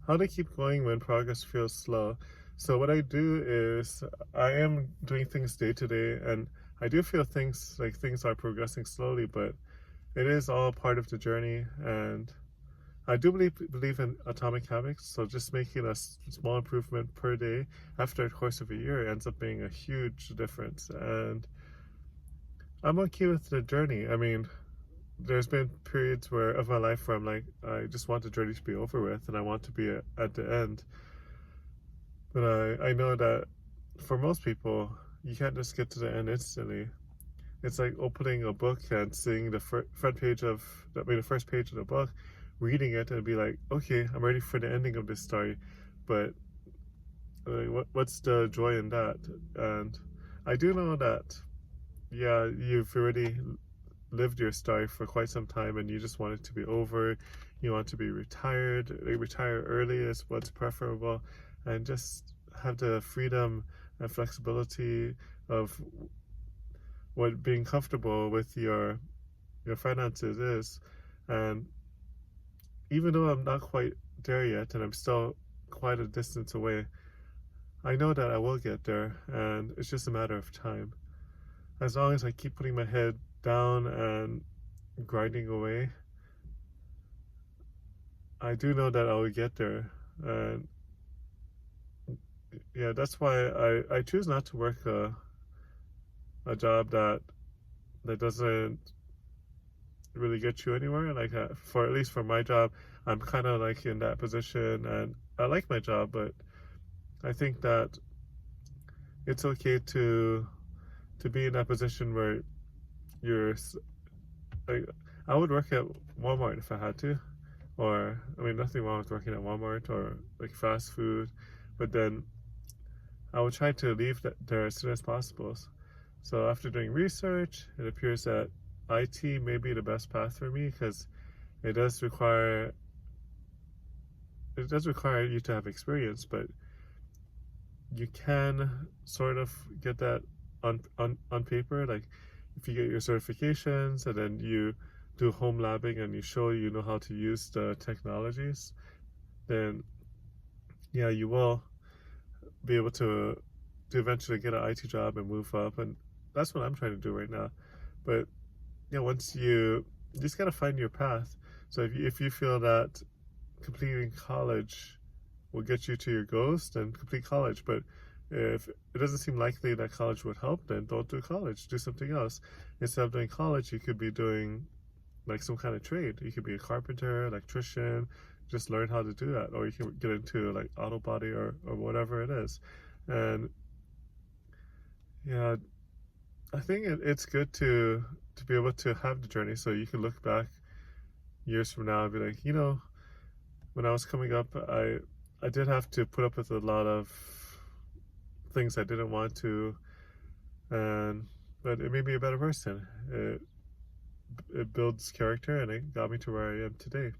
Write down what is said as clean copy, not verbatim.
How to keep going when progress feels slow. So what I do is I am doing things day to day, and I do feel things are progressing slowly, but it is all part of the journey. And I do believe in atomic habits. So just making a small improvement per day after a course of a year ends up being a huge difference. And I'm okay with the journey. I mean, there's been periods where of my life where I'm like, I just want the journey to be over with, and I want to be at the end. But I know that for most people, you can't just get to the end instantly. It's like opening a book and seeing the front page of, the first page of the book, reading it and be like, okay, I'm ready for the ending of this story. But what's the joy in that? And I do know that, yeah, you've already lived your story for quite some time and you just want it to be over. You want to be retired. Like, retire early is what's preferable, and just have the freedom and flexibility of what being comfortable with your finances is. And even though I'm not quite there yet and I'm still quite a distance away, I know that I will get there, and it's just a matter of time. As long as I keep putting my head down and grinding away, I do know that I will get there. And yeah, that's why I choose not to work a job that doesn't really get you anywhere. Like, for at least for my job, I'm kind of like in that position, and I like my job, but I think that it's okay to be in that position where you're like, I would work at Walmart if I had to, or I mean, nothing wrong with working at Walmart or like fast food, but then I would try to leave there as soon as possible. So after doing research, it appears that IT may be the best path for me because it does require you to have experience, but you can sort of get that on paper. Like, if you get your certifications and then you do home labbing and you show you know how to use the technologies, then yeah, you will be able to eventually get an IT job and move up. And that's what I'm trying to do right now. But yeah, once you just gotta find your path. So if you feel that completing college will get you to your goals, then complete college. But if it doesn't seem likely that college would help, then don't do college. Do something else. Instead of doing college, you could be doing like some kind of trade. You could be a carpenter, electrician, just learn how to do that. Or you can get into like auto body or whatever it is. And yeah, I think it's good to be able to have the journey so you can look back years from now and be like, when I was coming up, I did have to put up with a lot of things I didn't want to, and but it made me a better person. It builds character, and it got me to where I am today.